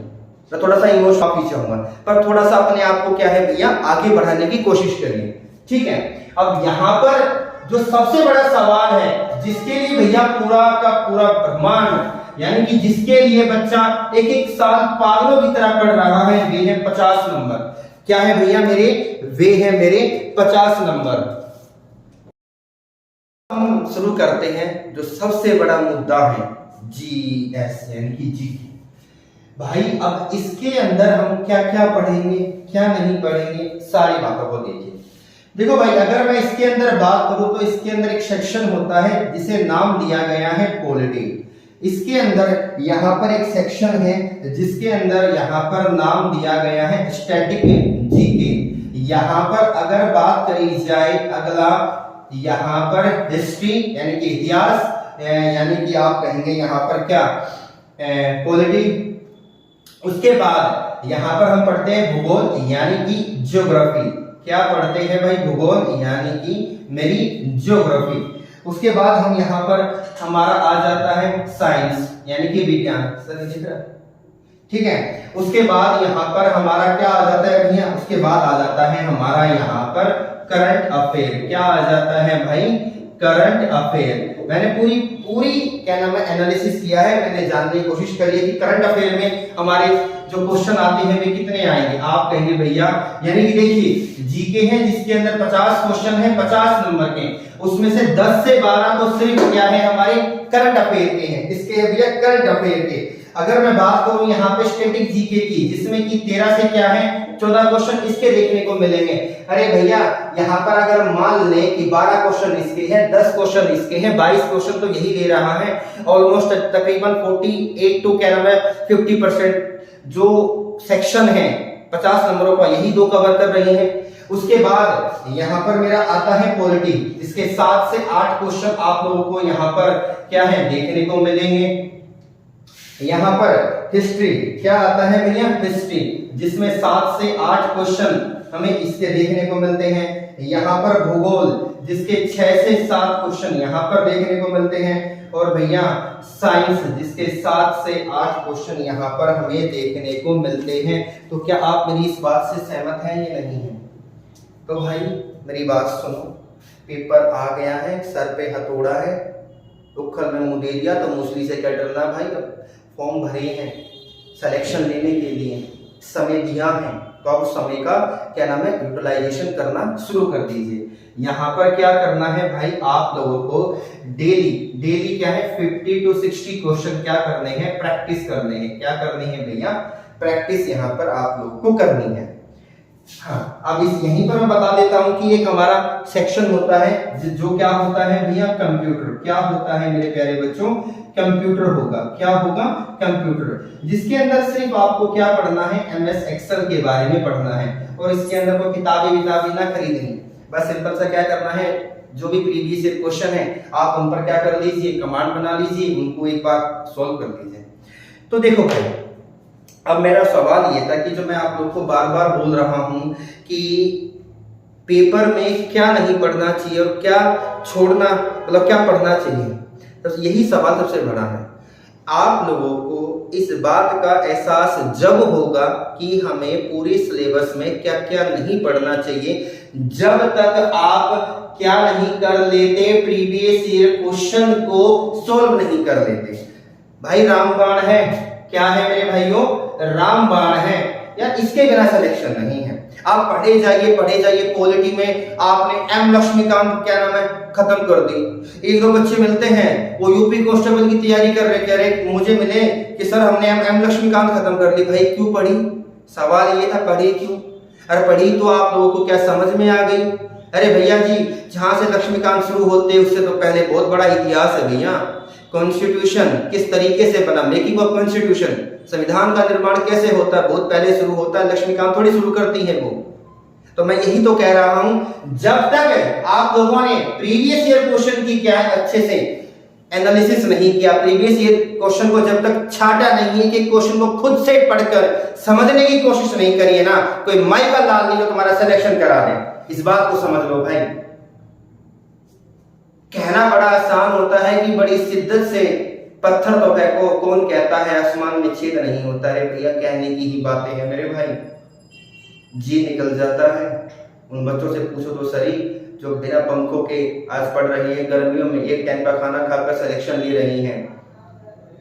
Speaker 1: मैं थोड़ा सा इमोशनल पीछे हूँ पर थोड़ा सा अपने आप को क्या है भैया आगे बढ़ाने की कोशिश करिए, ठीक है। अब यहाँ पर जो सबसे बड़ा सवाल है जिसके लिए भैया पूरा का पूरा ब्रह्मांड यानी कि जिसके लिए बच्चा एक साल पागलों की तरह पढ़ रहा है, वे है 50 नंबर। क्या है भैया मेरे, वे है मेरे 50 नंबर। हम शुरू करते हैं जो सबसे बड़ा मुद्दा है जीएस यानी कि जी। भाई अब इसके अंदर हम क्या क्या पढ़ेंगे क्या नहीं पढ़ेंगे सारी बातों को देखिए। देखो भाई अगर मैं इसके अंदर बात करूं तो इसके अंदर एक सेक्शन होता है जिसे नाम दिया गया है पॉलिटी। इसके अंदर यहाँ पर एक सेक्शन है जिसके अंदर यहाँ पर नाम दिया गया है स्टैटिक जीके। यहाँ पर अगर बात करी जाए अगला यहाँ पर हिस्ट्री यानी कि इतिहास, यानी कि आप कहेंगे यहाँ पर क्या पॉलिटी। उसके बाद यहाँ पर हम पढ़ते हैं भूगोल यानी कि ज्योग्राफी। क्या पढ़ते हैं भाई, भूगोल यानी कि मेरी ज्योग्राफी। उसके बाद हम यहाँ पर हमारा आ जाता है साइंस यानी कि विज्ञान, ठीक है। उसके बाद यहाँ पर हमारा क्या आ जाता है भैया, उसके बाद आ जाता है हमारा यहाँ पर करंट अफेयर। क्या आ जाता है भाई, करंट अफेयर। मैंने पूरी क्या नाम है एनालिसिस किया है, मैंने जानने की कोशिश करी है कि करंट अफेयर में हमारे जो क्वेश्चन आते हैं वे कितने आएंगे। आप कहेंगे भैया यानी कि देखिए जीके है जिसके अंदर 50 क्वेश्चन है 50 नंबर के, उसमें से 10 से 12 तो सिर्फ क्या है हमारे करंट अफेयर के हैं। इसके भैया करंट अफेयर के। अगर मैं बात करूं यहाँ पे स्टैटिक जीके की जिसमें कि 13 से क्या है 14 क्वेश्चन इसके देखने को मिलेंगे। अरे भैया यहाँ पर अगर मान लें कि 12 क्वेश्चन इसके हैं, 10 क्वेश्चन इसके हैं, 22 क्वेश्चन तो यही दे रहा है। ऑलमोस्ट तकरीबन 48 टू क्या नाम है 50% जो सेक्शन है 50 नंबरों का यही दो कवर कर रही है। उसके बाद यहाँ पर मेरा आता है पॉलिटी, इसके 7 से 8 क्वेश्चन आप लोगों को यहाँ पर क्या है देखने को मिलेंगे। यहाँ पर हिस्ट्री क्या आता है भैया, हिस्ट्री जिसमें 7 से 8 क्वेश्चन हमें इसके देखने को मिलते हैं। यहाँ पर भूगोल जिसके 6 से 7 क्वेश्चन यहाँ पर देखने को मिलते हैं, और भैया साइंस जिसके 7 से 8 क्वेश्चन यहाँ पर हमें देखने को मिलते हैं। तो क्या आप मेरी इस बात से सहमत हैं या नहीं है? तो भाई मेरी बात सुनो, पेपर आ गया है, सर पे हथौड़ा है, उखल में मुंह दे दिया तो मूसली से क्या डरना भाई। अब फॉर्म भरे हैं सिलेक्शन लेने के लिए, समय दिया है, तो आप उस समय का क्या नाम है यूटिलाइजेशन करना शुरू कर दीजिए। यहाँ पर क्या करना है भाई, आप लोगों को डेली क्या है 50 to 60 क्वेश्चन क्या करने हैं, प्रैक्टिस करने हैं। क्या करनी है भैया, प्रैक्टिस यहाँ पर आप लोगों को करनी है। हाँ, अब इस यहीं पर मैं बता देता हूं कि एक हमारा सेक्शन होता है जो क्या होता है भैया, कंप्यूटर। क्या होता है मेरे प्यारे बच्चों, कंप्यूटर होगा। क्या होगा, कंप्यूटर, जिसके अंदर सिर्फ आपको क्या पढ़ना है, MS एक्सेल के बारे में पढ़ना है, और इसके अंदर कोई किताबें ना खरीदनी, बस सिंपल सा क्या करना है, जो भी प्रीवियस ईयर क्वेश्चन है आप उन पर क्या कर लीजिए, कमांड बना लीजिए, उनको एक बार सॉल्व कर लीजिए। तो देखो भाई, अब मेरा सवाल ये था कि जो मैं आप लोग को बार बार बोल रहा हूं कि पेपर में क्या नहीं पढ़ना चाहिए और क्या छोड़ना, मतलब क्या पढ़ना चाहिए, तो यही सवाल सबसे बड़ा है। आप लोगों को इस बात का एहसास जब होगा कि हमें पूरे सिलेबस में क्या क्या नहीं पढ़ना चाहिए, जब तक आप क्या नहीं कर लेते, प्रीवियस ईयर क्वेश्चन को सॉल्व नहीं कर लेते। भाई रामबाण है, क्या है मेरे भाइयों, रामबाण है यार, इसके बिना सिलेक्शन नहीं है। आप पढ़े जाइए पॉलिटी में आपने एम लक्ष्मीकांत क्या नाम है खत्म कर दी। एक दो बच्चे मिलते हैं वो यूपी कांस्टेबल की तैयारी कर रहे, कह रहे मुझे मिले कि सर हमने एम लक्ष्मीकांत खत्म कर ली। भाई क्यों पढ़ी, सवाल ये था पढ़ी क्यों? अरे पढ़ी तो आप लोगों को क्या समझ में आ गई? अरे भैया जी, जहां से लक्ष्मीकांत शुरू होते उससे तो पहले बहुत बड़ा इतिहास है भैया। कॉन्स्टिट्यूशन किस तरीके से बना, मेकिंग ऑफ कॉन्स्टिट्यूशन, संविधान का निर्माण कैसे होता है, बहुत पहले शुरू होता है, लक्ष्मीकांत थोड़ी शुरू करती है वो। तो मैं यही तो कह रहा हूं, जब तक आप लोगों ने प्रीवियस ईयर क्वेश्चन की क्या अच्छे से एनालिसिस नहीं किया, प्रीवियस ईयर क्वेश्चन को जब तक छाटा नहीं है कि क्वेश्चन को खुद से पढ़कर समझने की कोशिश नहीं करी है ना, कोई माई का लाल नहीं जो तुम्हारा सिलेक्शन करा दे। इस बात को समझ लो भाई। कहना बड़ा आसान होता है कि बड़ी शिद्दत से पत्थर तो फेंको, कौन कहता है आसमान में छेद नहीं होता है भैया, कहने की ही बातें हैं मेरे भाई। जी निकल जाता है। उन बच्चों से पूछो तो सही जो बिना पंखों के आज पढ़ रही है, गर्मियों में एक टाइम का खाना खाकर सिलेक्शन ले रही हैं।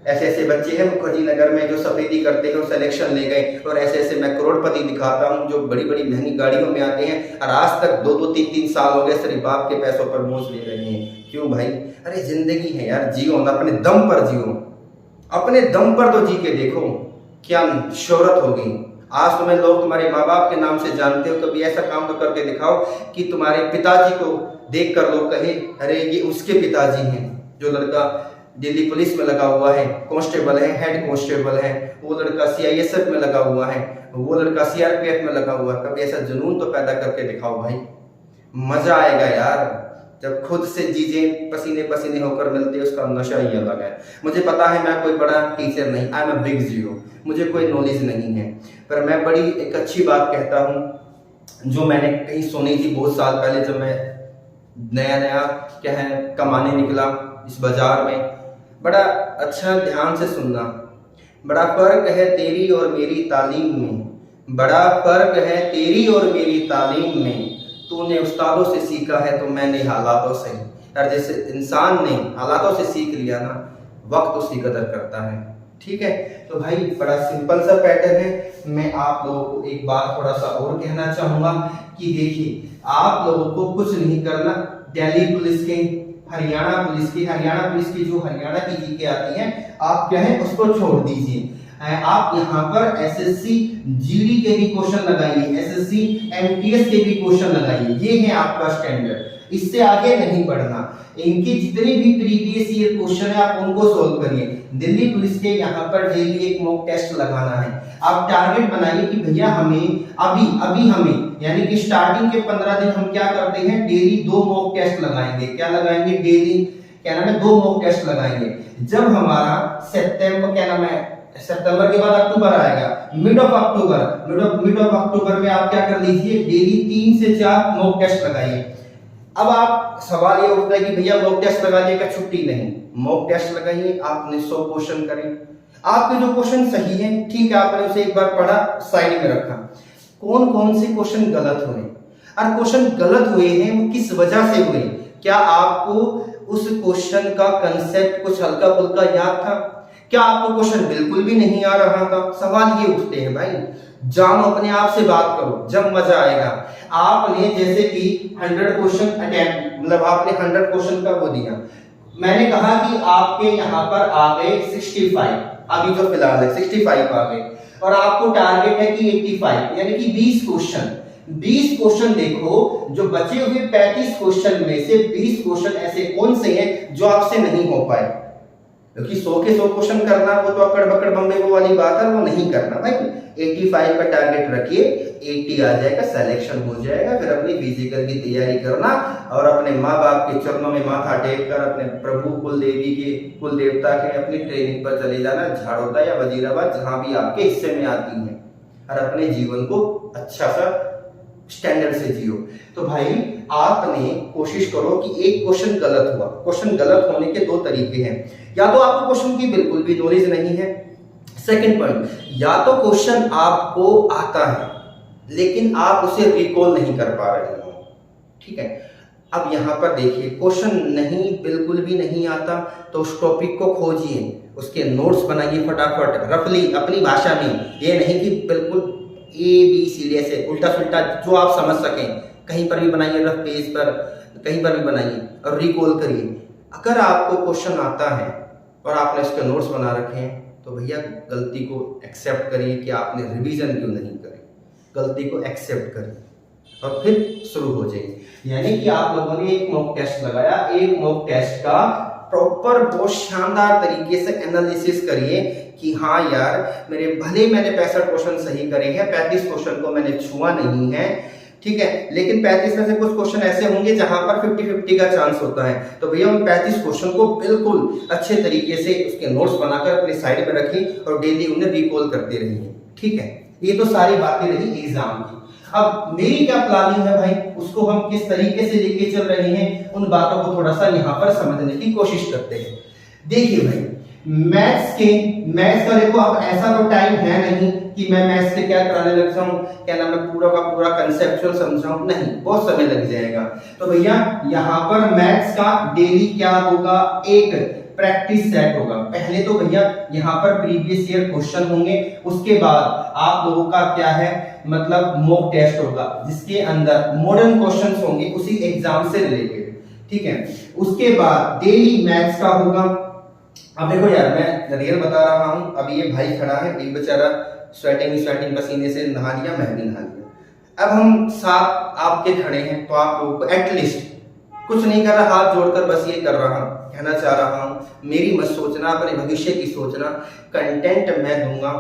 Speaker 1: ऐसे ऐसे बच्चे हैं मुखर्जी नगर में जो सफेदी करते हैं और सिलेक्शन ले गए, और ऐसे ऐसे मैं करोड़पति दिखाता हूं जो बड़ी बड़ी महंगी गाड़ियों में आते हैं और आज तक 2-2, 3-3 साल हो गए सिर्फ बाप के पैसों पर बोझ ले रहे हैं। क्यों भाई? अरे जिंदगी है यार, जियो ना, अपने दम पर जियो, अपने दम पर तो जी के देखो, क्या शोहरत होगी। आज तुम्हें लोग तुम्हारे माँ बाप के नाम से जानते हो, कभी ऐसा काम तो करके दिखाओ कि तुम्हारे पिताजी को देख कर लोग कहे अरे ये उसके पिताजी हैं। जो लड़का दिल्ली पुलिस में लगा हुआ है, कांस्टेबल है, हेड कांस्टेबल है, वो लड़का CISF में लगा हुआ है, वो लड़का CRPF में लगा हुआ है, कभी ऐसा जुनून तो पैदा करके दिखाओ भाई, मजा आएगा यार। जब खुद से चीजें पसीने पसीने होकर मिलती है उसका नशा ही अलग है। मुझे पता है मैं कोई बड़ा टीचर नहीं, I am a big zero, मुझे कोई नॉलेज नहीं है, पर मैं बड़ी एक अच्छी बात कहता हूँ जो मैंने कहीं सुनी थी बहुत साल पहले, जब मैं नया नया क्या है कमाने निकला इस बाजार में। बड़ा अच्छा ध्यान से सुनना, बड़ा फर्क है तेरी और मेरी तालीम में, बड़ा फर्क है तेरी और मेरी तालीम में, तूने उस्तादों से सीखा है तो मैंने हालातों से। यार जैसे इंसान ने हालातों से सीख लिया ना, वक्त उसकी कदर करता है। ठीक है, तो भाई बड़ा सिंपल सा पैटर्न है। मैं आप लोगों को एक बात थोड़ा सा और कहना चाहूंगा कि देखिए आप लोगों को कुछ नहीं करना, दिल्ली पुलिस के, हरियाणा पुलिस की जो हरियाणा की जीके आती हैं आप क्या है उसको छोड़ दीजिए। आप यहाँ पर SSC GD के भी क्वेश्चन लगाइए, SSC MTS के भी क्वेश्चन लगाइए, ये है आपका स्टैंडर्ड, इससे आगे नहीं बढ़ना। इनकी जितने भी प्रीवियस ईयर क्वेश्चन है आप उनको सोल्व करिए। दिल्ली पुलिस के यहाँ पर डेली एक मॉक टेस्ट लगाना है। आप टारगेट बनाइए कि भैया हमें अभी हमें यानी कि स्टार्टिंग के 15 दिन हम क्या करते हैं, डेली 2 मॉक टेस्ट लगाएंगे। क्या लगाएंगे? डेली क्या नाम है 2 मॉक टेस्ट लगाएंगे। जब हमारा सितंबर क्या नाम है सितंबर के बाद अक्टूबर आएगा, मिड ऑफ अक्टूबर में आप क्या कर लीजिए, डेली 3 से 4 मॉक टेस्ट लगाइए। अब आप सवाल ये उठता है कि भैया मॉक टेस्ट लगाने का छुट्टी नहीं, मॉक टेस्ट लगाइए, आपने 100 क्वेश्चन करें, आपके जो क्वेश्चन सही है ठीक है, आपने उसे एक बार पढ़ा, साइड में रखा, कौन कौन से क्वेश्चन गलत हुए, और क्वेश्चन गलत हुए हैं वो किस वजह से हुए, क्या आपको उस क्वेश्चन का कंसेप्ट कुछ हल्का फुल्का याद था, क्या आपको क्वेश्चन बिल्कुल भी नहीं आ रहा था। सवाल ये उठते हैं भाई, जानो अपने आप से बात करो, जब मजा आएगा। आपने जैसे कि 100 क्वेश्चन अटेम्प्ट, मतलब आपने 100 क्वेश्चन का वो दिया, मैंने कहा कि आपके यहाँ पर आ गए 65, अभी जो फिलहाल है 65 आ गए, और आपको टारगेट है कि 85, यानी कि 20 क्वेश्चन देखो, जो बचे हुए 35 क्वेश्चन में से 20 क्वेश्चन ऐसे कौन से हैं जो आपसे नहीं हो पाए, क्योंकि 100 के 100 क्वेश्चन करना वो तो अकड़ बकड़ बम्बे वो वाली बात है, वो नहीं करना भाई। 85 का टारगेट रखिए, 80 आ जाएगा, सिलेक्शन हो जाएगा, फिर अपनी फिजिकल की तैयारी करना और अपने माँ बाप के चरणों में माथा टेक कर अपने प्रभु कुल देवता के अपनी ट्रेनिंग पर चले जाना, झाड़ोदा या वजीराबाद जहां भी आपके हिस्से में आती है, और अपने जीवन को अच्छा सा स्टैंडर्ड से जियो। तो भाई आपने कोशिश करो कि एक क्वेश्चन गलत हुआ, क्वेश्चन गलत होने के 2 तरीके हैं, या तो आपको क्वेश्चन की बिल्कुल भी नॉलेज नहीं है, सेकंड पॉइंट, या तो क्वेश्चन आपको आता है लेकिन आप उसे रिकॉल नहीं कर पा रहे हो, ठीक है। अब यहाँ पर देखिए, क्वेश्चन नहीं बिल्कुल भी नहीं आता तो उस टॉपिक को खोजिए, उसके नोट्स बनाइए फटाफट रफली अपनी भाषा में, ये नहीं कि बिल्कुल ABCD ऐसे उल्टा सुल्टा जो आप समझ सकें, कहीं पर भी बनाइए, रफ पेज पर कहीं पर भी बनाइए और रिकॉल करिए। अगर आपको क्वेश्चन आता है और आपने उसके नोट्स बना रखे हैं तो भैया गलती को एक्सेप्ट करिए कि आपने रिवीजन क्यों नहीं करी, गलती को एक्सेप्ट करिए और फिर शुरू हो जाइए। यानी कि आप लोगों ने एक मॉक टेस्ट लगाया, एक मॉक टेस्ट का प्रॉपर बहुत शानदार तरीके से एनालिसिस करिए कि हाँ यार मैंने 65 क्वेश्चन सही करे हैं, 35 क्वेश्चन को मैंने छुआ नहीं है, ठीक है, लेकिन 35 में से कुछ क्वेश्चन ऐसे होंगे जहां पर 50-50 का चांस होता है, तो भैया उन 35 क्वेश्चन को बिल्कुल अच्छे तरीके से उसके नोट्स बनाकर अपने साइड में रखें और डेली उन्हें रिकॉल करते रहिए, ठीक है। ये तो सारी बातें रही एग्जाम की। अब मेरी क्या प्लानिंग है भाई, उसको हम किस तरीके से लेके चल रहे हैं, उन बातों को थोड़ा सा यहाँ पर समझने की कोशिश करते हैं। देखिए भाई, मैथ्स का देखो, अब ऐसा तो टाइम है नहीं कि मैं मैथ्स से क्या कराने लग जाऊं, क्या नाम है, पूरा का पूरा कंसेप्चुअल समझाऊं, नहीं, बहुत समय लग जाएगा। तो भैया यहाँ पर मैथ्स का डेली क्या होगा, एक प्रैक्टिस सेट होगा। पहले तो भैया यहाँ पर प्रीवियस ईयर क्वेश्चन होंगे, उसके बाद आप लोगों का क्या है, मतलब मॉक टेस्ट होगा जिसके अंदर मॉडर्न क्वेश्चंस होंगे उसी एग्जाम से रिलेटेड, ठीक है। उसके बाद डेली मैथ्स का होगा। अब देखो यार, मैं रियल बता रहा हूं, अभी ये भाई खड़ा है, एक बेचारा स्वेटिंग पसीने से नहा लिया, मैं भी नहा लिया। अब हम साथ आपके खड़े हैं, तो आप लोगों को एटलीस्ट कुछ नहीं कर रहा, हाथ जोड़कर बस ये कर रहा हूं, कहना चाह रहा हूं, मेरी मत सोचना, अपने भविष्य की सोचना, कंटेंट मैं दूंगा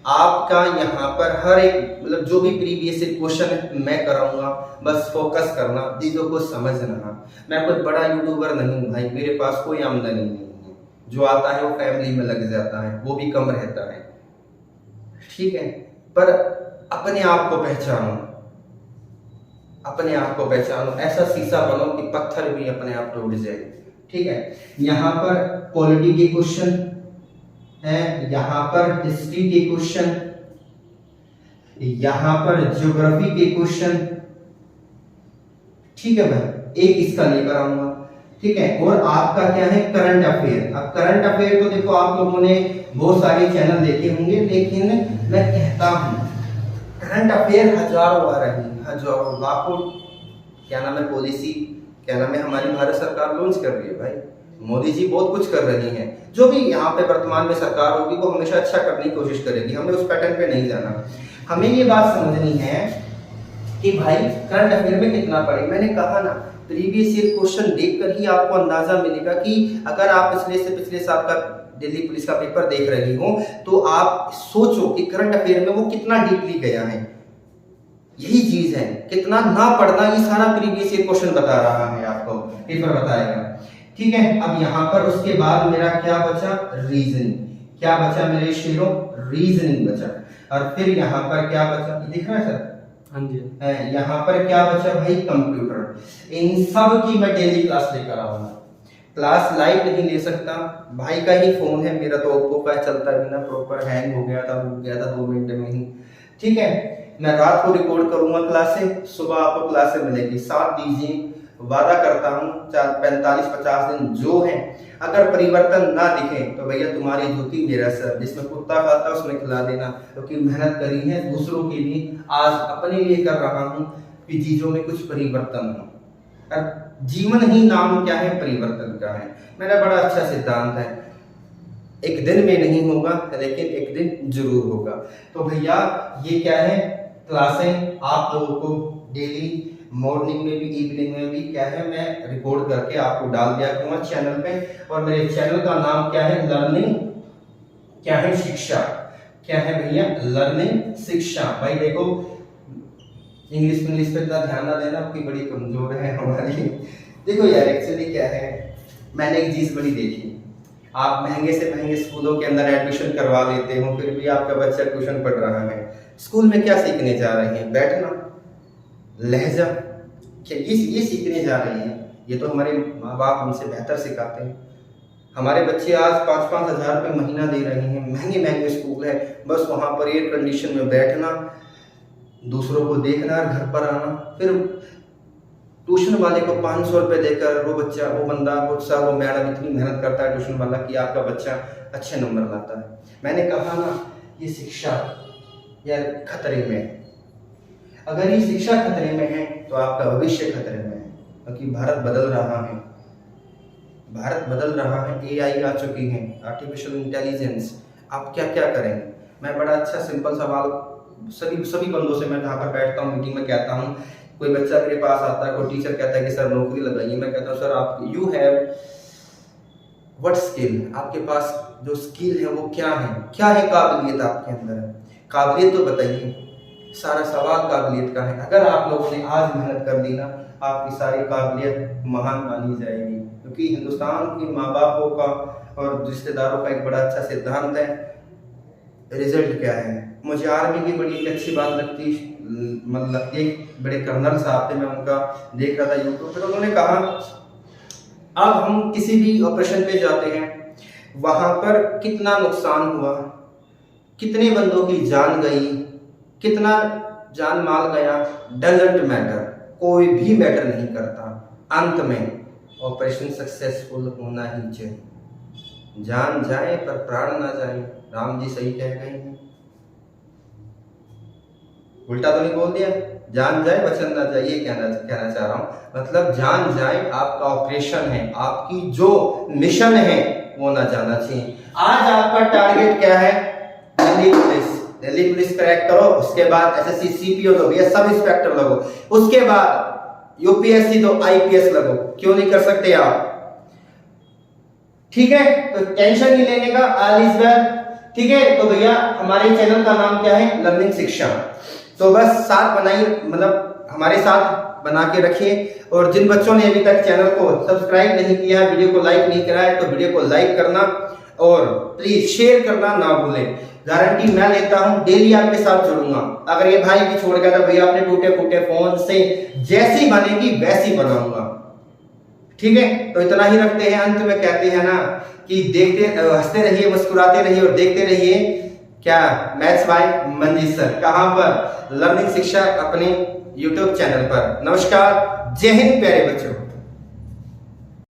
Speaker 1: आपका यहाँ पर हर एक, मतलब जो भी प्रीवियस क्वेश्चन है मैं कराऊंगा, बस फोकस करना, चीजों को समझना। मैं कोई बड़ा यूट्यूबर नहीं हूँ भाई, मेरे पास कोई आमदनी नहीं है, जो आता है वो फैमिली में लग जाता है, वो भी कम रहता है, ठीक है। पर अपने आप को पहचानो, अपने आप को पहचानो, ऐसा शीशा बनो कि पत्थर भी अपने आप टूट जाए, ठीक है। यहाँ पर पॉलिटी के क्वेश्चन है, यहाँ पर हिस्ट्री के क्वेश्चन, यहाँ पर ज्योग्राफी के क्वेश्चन, ठीक है भाई, एक इसका लेकर आऊंगा, ठीक है। और आपका क्या है, करंट अफेयर। अब करंट अफेयर तो देखो आप लोगों ने बहुत सारे चैनल देखे होंगे, लेकिन मैं कहता हूं करंट अफेयर हजारों आ रही, हजारों लाखों क्या नाम है पॉलिसी, क्या नाम है हमारी भारत सरकार लॉन्च कर रही है भाई, मोदी जी बहुत कुछ कर रही हैं। जो भी यहाँ पे वर्तमान में सरकार होगी वो हमेशा अच्छा करने की कोशिश करेगी, हमें उस पैटर्न पे नहीं जाना। हमें ये बात समझनी है कि भाई करंट अफेयर में कितना पढ़े। मैंने कहा ना, प्रीवियस ईयर क्वेश्चन देखकर ही आपको अंदाजा मिलेगा कि अगर आप पिछले साल का दिल्ली पुलिस का पेपर देख रही हो तो आप सोचो कि करंट अफेयर में वो कितना डीपली गया है। यही चीज है, कितना ना पढ़ना, ये सारा प्रीवियस ईयर क्वेश्चन बता रहा है, आपको पेपर बताएगा, ठीक है। अब यहाँ पर उसके बाद मेरा क्या बचा, रीजनिंग। क्या बचा मेरे शेरों? रीजनिंग बचा। और फिर यहाँ पर क्या बचा, दिख रहा है सर?
Speaker 2: हाँ जी।
Speaker 1: यहाँ पर क्या बचा भाई? कंप्यूटर। इन सब की मैं डेली क्लास लेकर आऊंगा। क्लास लाइव नहीं ले सकता, भाई का ही फोन है, मेरा तो ओप्पो का चलता भी ना प्रॉपर, हैंग हो गया था, रुक गया था 2 मिनट में ही। ठीक है, मैं रात को रिकॉर्ड करूंगा क्लासें, सुबह आपको क्लासें मिलेगी। साथ दीजिए, वादा करता हूँ 45-50 दिन जो है, अगर परिवर्तन ना दिखे तो भैया तुम्हारी जूती मेरा सर। जिसमें कुत्ता खाता उसमें खिला देना, क्योंकि मेहनत करी है दूसरों के लिए, आज अपने लिए कर रहा हूँ कि चीजों में कुछ परिवर्तन हो। जीवन ही नाम क्या है? परिवर्तन का है। मेरा बड़ा अच्छा सिद्धांत है, एक दिन में नहीं होगा लेकिन एक दिन जरूर होगा। तो भैया ये क्या है? क्लासें आप लोगों को डेली मॉर्निंग में भी इवनिंग में भी क्या है, मैं रिकॉर्ड करके आपको डाल दिया करूंगा चैनल पे। और मेरे चैनल का नाम क्या है? लर्निंग क्या है? शिक्षा। क्या है भैया? लर्निंग शिक्षा। भाई देखो, इंग्लिश पे इतना ध्यान ना देना, आपकी बड़ी कमजोर है हमारी। देखो यार, एक्चुअली क्या है, मैंने एक चीज बड़ी देखी, आप महंगे से महंगे स्कूलों के अंदर एडमिशन करवा लेते हो, फिर भी आपका बच्चा ट्यूशन पढ़ रहा है। स्कूल में क्या सीखने जा रहे हैं? बैठना, लहजा, क्या ये सीखने जा रहे हैं? ये तो हमारे माँ बाप हमसे बेहतर सिखाते हैं। हमारे बच्चे आज 5-5 हज़ार रुपये महीना दे रहे हैं, महंगे महंगे स्कूल है, बस वहाँ पर एयर कंडीशन में बैठना, दूसरों को देखना, घर पर आना। फिर ट्यूशन वाले को 500 रुपये देकर वो बच्चा, वो बंदा, वो सर, वो मैडम इतनी मेहनत करता है ट्यूशन वाला कि आपका बच्चा अच्छे नंबर लाता है। मैंने कहा ना, ये शिक्षा यार खतरे में है। अगर ये शिक्षा खतरे में है तो आपका भविष्य खतरे में है, क्योंकि भारत बदल रहा है, भारत बदल रहा है। AI आ चुकी है, आर्टिफिशियल इंटेलिजेंस। आप क्या क्या करेंगे? मैं बड़ा अच्छा सिंपल सवाल सभी बंदों से, मैं जहाँ पर बैठता हूँ मीटिंग में कहता हूँ, कोई बच्चा मेरे पास आता है, कोई टीचर कहता है कि सर नौकरी लगाइए, मैं कहता हूँ सर आप यू हैव व्हाट स्किल, आपके पास जो स्किल है वो क्या है, क्या है काबिलियत आपके अंदर है, काबिलियत तो बताइए। सारा सवाल काबिलियत का है। अगर आप लोगों ने आज मेहनत कर दी ना, आपकी सारी काबिलियत महान मानी जाएगी। क्योंकि हिंदुस्तान के माँ बापों का और रिश्तेदारों का एक बड़ा अच्छा सिद्धांत है, रिजल्ट क्या है। मुझे आर्मी की बड़ी अच्छी बात लगती है, बड़े कर्नल साहब थे, मैं उनका देख रहा था यूट्यूब पर, उन्होंने कहा अब हम किसी भी ऑपरेशन पे जाते हैं, वहां पर कितना नुकसान हुआ, कितने बंदों की जान गई, कितना जान माल गया, डजंट मैटर, कोई भी मैटर नहीं करता। अंत में ऑपरेशन सक्सेसफुल होना ही चाहिए। जान जाए पर प्राण ना जाए, राम जी सही कह गए हैं। उल्टा तो नहीं बोल दिया? जान जाए वचन ना जाए, ये कहना चाह रहा हूं। मतलब जान जाए, आपका ऑपरेशन है, आपकी जो मिशन है वो ना जाना चाहिए। आज आपका टारगेट क्या है? दिल्ली पुलिस क्रैक करो, उसके बाद SSC CPO दो, भैया सब इंस्पेक्टर लगो, उसके बाद UPSC दो, IPS लगो। क्यों नहीं कर सकते आप? ठीक है, तो टेंशन नहीं लेने का, ऑल इज वेल। ठीक है, तो भैया हमारे चैनल का नाम क्या है? लर्निंग शिक्षा। तो बस साथ बनाइए, मतलब हमारे साथ बना के रखिए। और जिन बच्चों ने अभी तक चैनल को सब्सक्राइब नहीं किया, वीडियो को लाइक नहीं करा है, तो वीडियो को लाइक करना और प्लीज शेयर करना ना भूलें। गारंटी मैं लेता हूं, डेली आपके साथ जुड़ूंगा। अगर ये भाई भी छोड़ गया तो भैया अपने टूटे फूटे फोन से जैसी बनेगी वैसी बनाऊंगा। ठीक है, तो इतना ही रखते हैं। अंत में कहते हैं ना कि देखते हंसते रहिए, मुस्कुराते रहिए और देखते रहिए क्या, मैथ्स बाय मंजीत सर। कहां पर? लर्निंग शिक्षा, अपने YouTube चैनल पर। नमस्कार, जय हिंद प्यारे बच्चों।